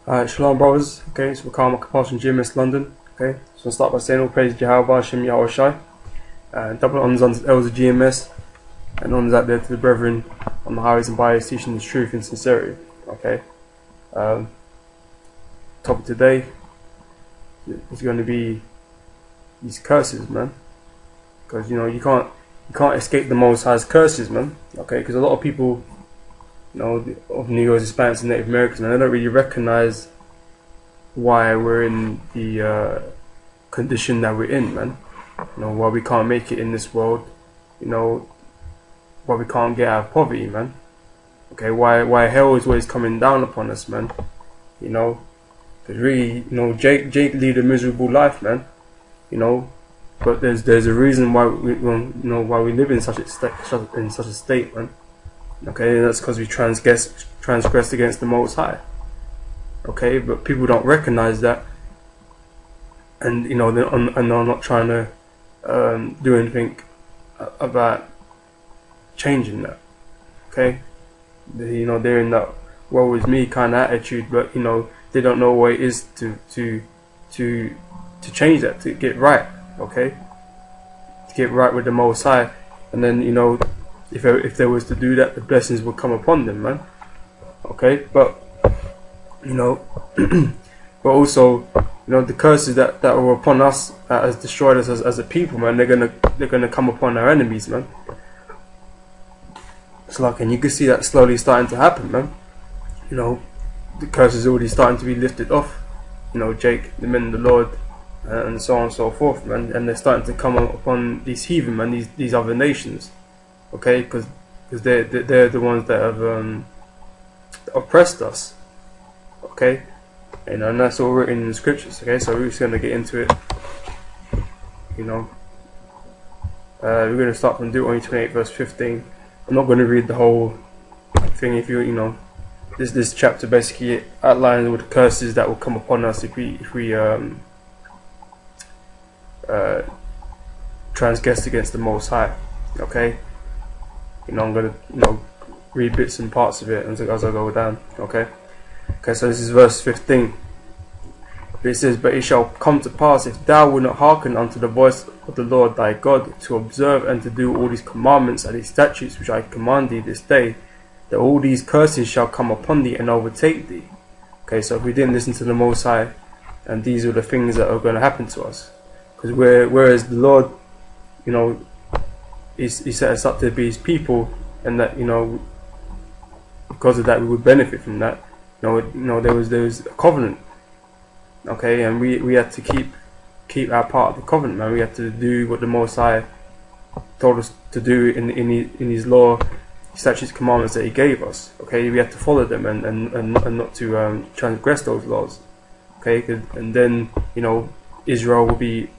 Shalom brothers, okay, so we're calling my compulsion gym in London, okay, so I'll start by saying all praise to Jehovah, Hashem, Yahweh Shai, and double honors unto the elders of GMS, and honors out there to the brethren on the highways and byways teaching the truth and sincerity, okay. Topic today is going to be these curses, man, because you can't escape the Most High's curses, man, okay, because a lot of people, of Negroes, Hispanics, and Native Americans, man, they don't really recognize why we're in the condition that we're in, man. Why we can't make it in this world, why we can't get out of poverty, man. Okay, why hell is always coming down upon us, man. Because really, Jake lead a miserable life, man. But there's a reason why why we live in such a state, man. Okay, and that's because we transgressed against the Most High. Okay, but people don't recognize that, and they're not trying to do anything about changing that. Okay, they're in that woe is me kind of attitude, but they don't know what it is to change that, to get right. Okay, to get right with the Most High, and then if they was to do that, the blessings would come upon them, man. Okay, but but also the curses that were upon us, that has destroyed us as a people, man. They're gonna come upon our enemies, man. It's like, and you can see that slowly starting to happen, man. The curse is already starting to be lifted off. Jake, the men of the Lord, and so on and so forth, man. And they're starting to come upon these heathen, man, these other nations. Okay, because they're the ones that have oppressed us. Okay, and that's all written in the scriptures. Okay, so we're just gonna get into it. We're gonna start from Deuteronomy 28 verse 15. I'm not gonna read the whole thing. If this chapter basically outlines all the curses that will come upon us if we transgress against the Most High. Okay. I'm gonna read bits and parts of it as I go down. Okay, so this is verse 15. It says, "But it shall come to pass, if thou wilt not hearken unto the voice of the Lord thy God, to observe and to do all these commandments and these statutes which I command thee this day, that all these curses shall come upon thee and overtake thee." Okay, so if we didn't listen to the Most High, and these are the things that are going to happen to us, because whereas the Lord, He set us up to be His people, and that because of that we would benefit from that. There was a covenant, okay, and we had to keep our part of the covenant, man. We had to do what the Most High told us to do in His law, statutes, commandments that He gave us. Okay, we had to follow them and not to transgress those laws. Okay, and then Israel will be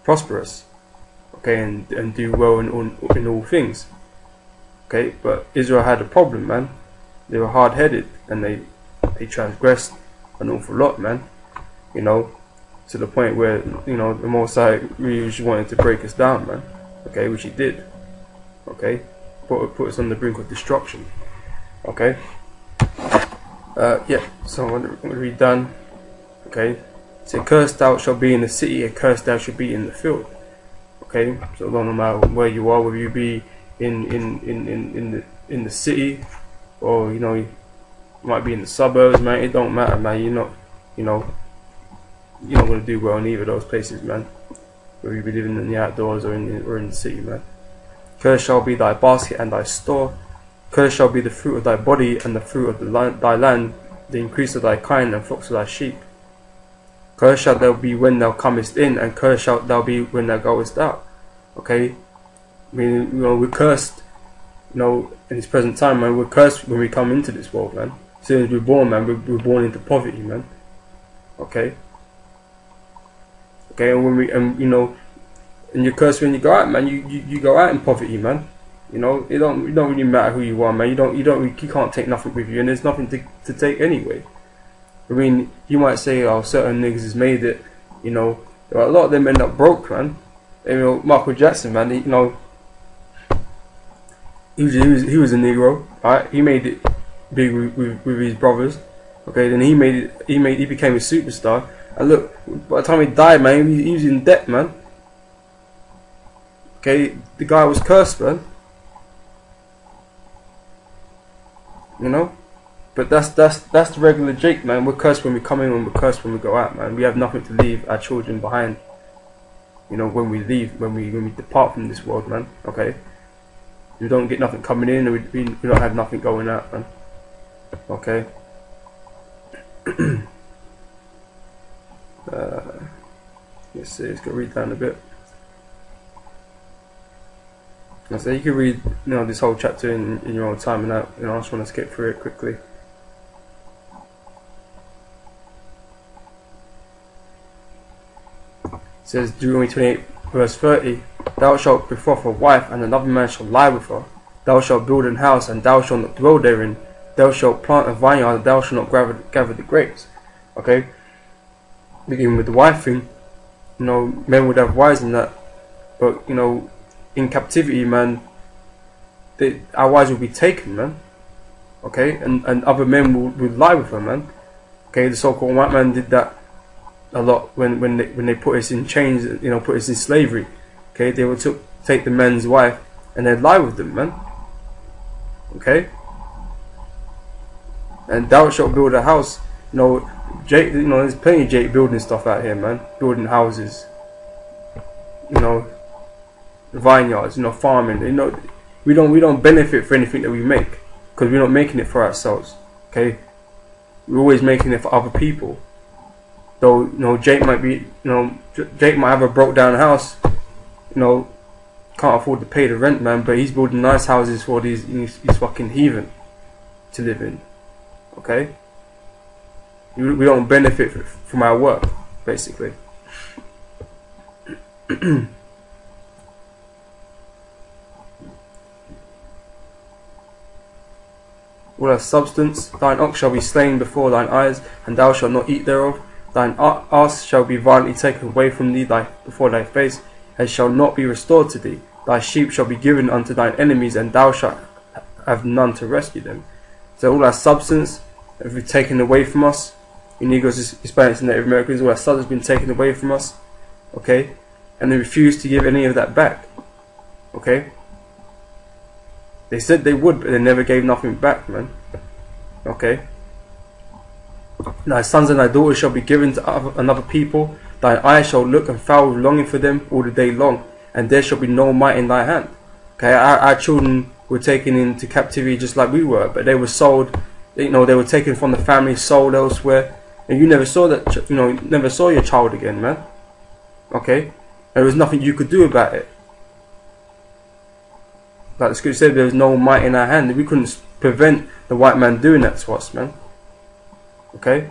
prosperous. Okay, and do well in all things. Okay, but Israel had a problem, man. They were hard-headed, and they transgressed an awful lot, man. To the point where the Most High really just wanted to break us down, man. Okay, which He did. Okay, put us on the brink of destruction. Okay. Yeah. So I'm gonna read down. Okay. So cursed thou shalt be in the city, and cursed thou shalt be in the field. Okay, so no matter where you are, whether you be in the city, or you might be in the suburbs, man, it don't matter, man. You're not going to do well in either of those places, man. Whether you be living in the outdoors or in the city, man. Cursed shall be thy basket and thy store. Cursed shall be the fruit of thy body and the fruit of thy land, the increase of thy kind and flocks of thy sheep. Cursed shalt thou be when thou comest in, and cursed shalt thou be when thou goest out. Okay, I mean, we're cursed. In this present time, man, we're cursed when we come into this world, man. As soon as we're born, man, we're born into poverty, man. Okay. Okay, and and you're cursed when you go out, man. You go out in poverty, man. It don't really matter who you are, man. You can't take nothing with you, and there's nothing to take anyway. I mean, you might say, oh, certain niggas has made it, but a lot of them end up broke, man. Michael Jackson, man, he was a Negro, right? He made it big with his brothers, Okay, then he became a superstar. And look, by the time he died, man, he was in debt, man. Okay, the guy was cursed, man. You know, but that's the regular Jake, man. We're cursed when we come in, and we're cursed when we go out, man. We have nothing to leave our children behind. You know, when we leave, when we depart from this world, man. Okay, we don't get nothing coming in, and we don't have nothing going out, man. Okay. Let's see. Let's go read down a bit. So you can read, you know, this whole chapter in your own time, and you know, I just want to skip through it quickly. It says Deuteronomy 28 verse 30, thou shalt betroth a wife, and another man shall lie with her. Thou shalt build an house, and thou shalt not dwell therein. Thou shalt plant a vineyard, and thou shalt not gather the grapes. Okay, beginning with the wife thing, you know, men would have wives in that, but you know, in captivity, man, our wives will be taken, man. Okay, and other men would lie with her, man. Okay, the so-called white man did that a lot when they put us in chains, you know, put us in slavery. Okay, they would take the men's wife and they'd lie with them, man. Okay, and thou shalt build a house. You know, Jake. You know, there's plenty of Jake building stuff out here, man. Building houses. You know, vineyards. You know, farming. You know, we don't benefit for anything that we make, because we're not making it for ourselves. Okay, we're always making it for other people. Though, you know, Jake might have a broke down house. You know, can't afford to pay the rent, man. But he's building nice houses for these fucking heathen to live in. Okay, we don't benefit from our work, basically. All our substance, thine ox shall be slain before thine eyes, and thou shalt not eat thereof. Thine ass shall be violently taken away from thee before thy face, and shall not be restored to thee. Thy sheep shall be given unto thine enemies, and thou shalt have none to rescue them. So all our substance have been taken away from us. In Negroes, Hispanics, and Native Americans, all our substance has been taken away from us. Okay, and they refuse to give any of that back. Okay. They said they would, but they never gave nothing back, man. Okay. Thy sons and thy daughters shall be given to another people. Thine eyes shall look and foul with longing for them all the day long, and there shall be no might in thy hand. Okay, our children were taken into captivity just like we were, but they were sold. You know, they were taken from the family, sold elsewhere, and you never saw that. You know, never saw your child again, man. Okay, there was nothing you could do about it. Like the scripture said, there was no might in our hand. We couldn't prevent the white man doing that to us, man. Okay?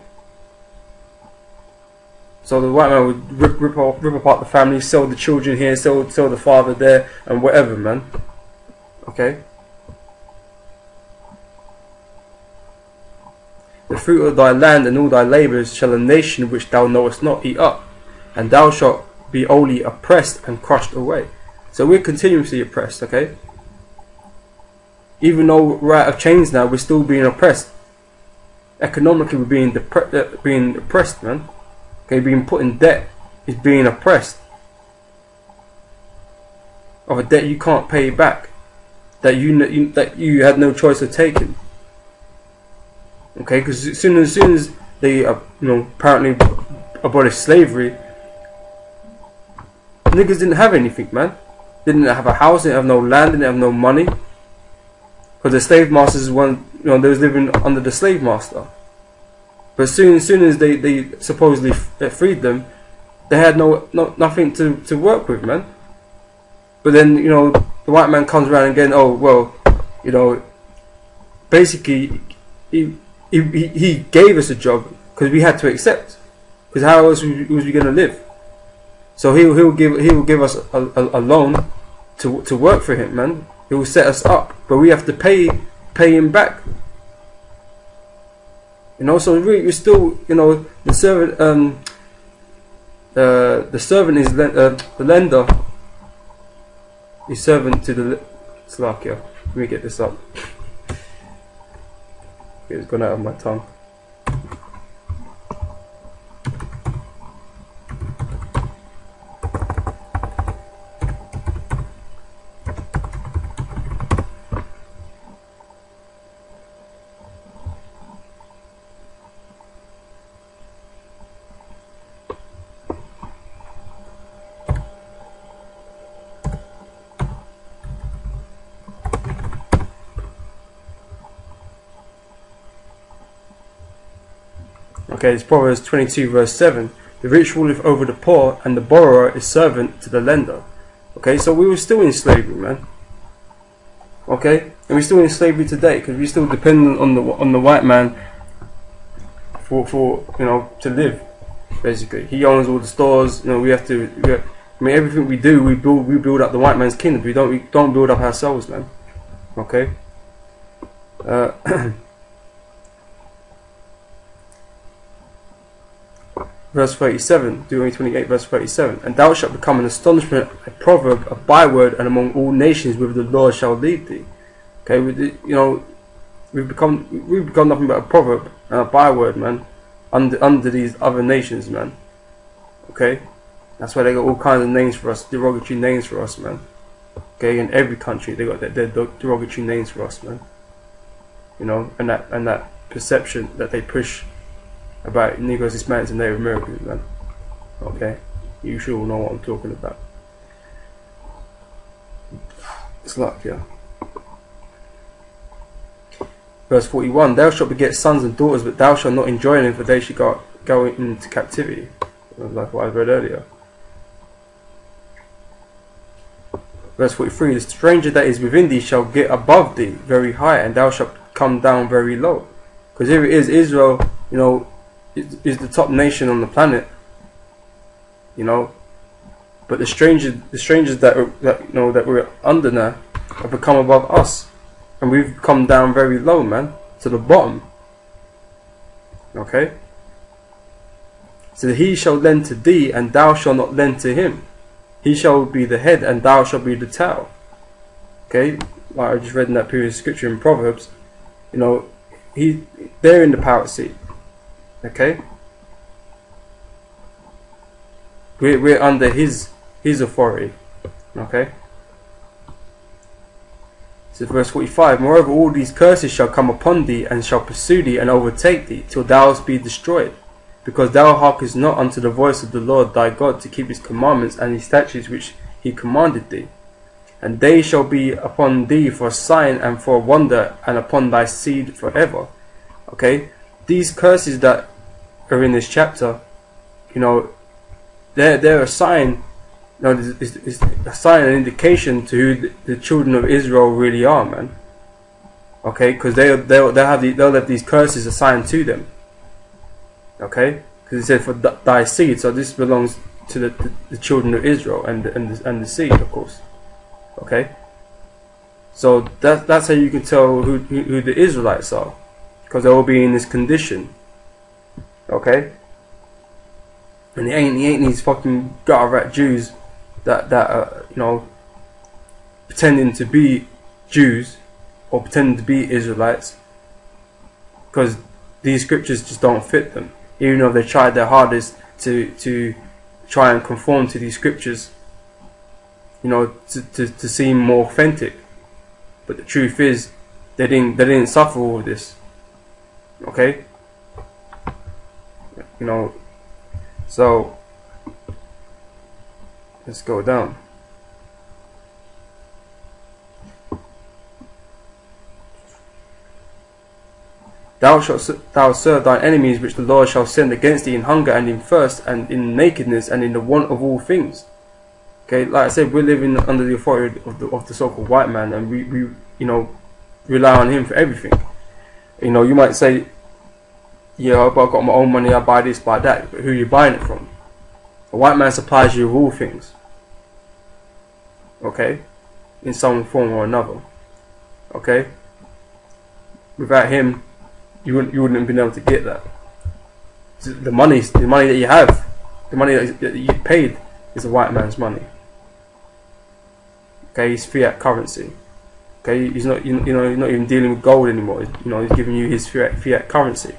So the white man would rip apart the family, sell the children here, sell the father there, and whatever, man. Okay? The fruit of thy land and all thy labours shall a nation which thou knowest not eat up, and thou shalt be only oppressed and crushed away. So we're continuously oppressed, okay? Even though we're out of chains now, we're still being oppressed. Economically, we're being oppressed, man. Okay, being put in debt is being oppressed. Of a debt you can't pay back, that you had no choice of taking. Okay, because as soon as they apparently abolished slavery, niggas didn't have anything, man. They didn't have a house, they didn't have no land, they didn't have no money. Because the slave masters they was living under the slave master. But as soon as they supposedly freed them, they had nothing to work with, man. But then, you know, the white man comes around again, oh well, you know, basically he gave us a job because we had to accept. Because how else was we gonna live? So he will give us a loan to work for him, man. He will set us up, but we have to pay him back. You know, so we're still, you know, the servant is the lender is servant to the Slovakia. Let me get this up. It's gone out of my tongue. Okay, it's Proverbs 22 verse 7. The rich ruleth over the poor, and the borrower is servant to the lender. Okay, so we were still in slavery, man. Okay, and we're still in slavery today because we're still dependent on the white man for to live. Basically, he owns all the stores. We have to. I mean, everything we do, we build up the white man's kingdom. We don't build up ourselves, man. Okay. Verse 37, Deuteronomy 28, verse 37. And thou shalt become an astonishment, a proverb, a byword, and among all nations whither the Lord shall lead thee. Okay, we've become nothing but a proverb and a byword, man, under these other nations, man. Okay, that's why they got all kinds of names for us, derogatory names for us, man. Okay, in every country they got their derogatory names for us, man. And that perception that they push about Negroes, Hispanics, and Native Americans, man. Okay, you should all know what I'm talking about. It's like, yeah. Verse 41: Thou shalt beget sons and daughters, but thou shalt not enjoy them, for they shall go into captivity. Like what I read earlier. Verse 43: The stranger that is within thee shall get above thee very high, and thou shalt come down very low. Because here it is, Israel, is the top nation on the planet, but the strangers that we're under now have become above us, and we've come down very low, man, to the bottom. Okay, so he shall lend to thee, and thou shalt not lend to him. He shall be the head, and thou shalt be the tail. Okay, like I just read in that previous scripture in Proverbs, they're in the power seat. Okay, we're under his authority. Okay, so verse 45: Moreover, all these curses shall come upon thee, and shall pursue thee, and overtake thee, till thou be destroyed, because thou hearkenest not unto the voice of the Lord thy God, to keep his commandments and his statutes which he commanded thee. And they shall be upon thee for a sign and for a wonder, and upon thy seed forever. Okay, these curses that are in this chapter, they're a sign. It's a sign and indication to who the children of Israel really are, man. Okay, because they'll have these curses assigned to them. Okay, because it said for thy seed, so this belongs to the children of Israel and the seed, of course. Okay, so that's how you can tell who the Israelites are, because they will be in this condition. Okay, and he ain't these fucking gutter rat Jews that are pretending to be Jews or pretending to be Israelites, because these scriptures just don't fit them, even though they tried their hardest to try and conform to these scriptures, to seem more authentic. But the truth is, they didn't suffer all of this. Okay, so let's go down. Thou shalt serve thine enemies, which the Lord shall send against thee in hunger and in thirst and in nakedness and in the want of all things. Okay, like I said, we're living under the authority of the so-called white man, and we rely on him for everything. You might say, yeah, but I've got my own money, I buy this, buy that. But who are you buying it from? A white man supplies you with all things. Okay, in some form or another. Okay, without him, you wouldn't have been able to get that. The money that you have, the money that you paid, is a white man's money. Okay, it's fiat currency. Okay, he's not, he's not even dealing with gold anymore. He's giving you his fiat currency.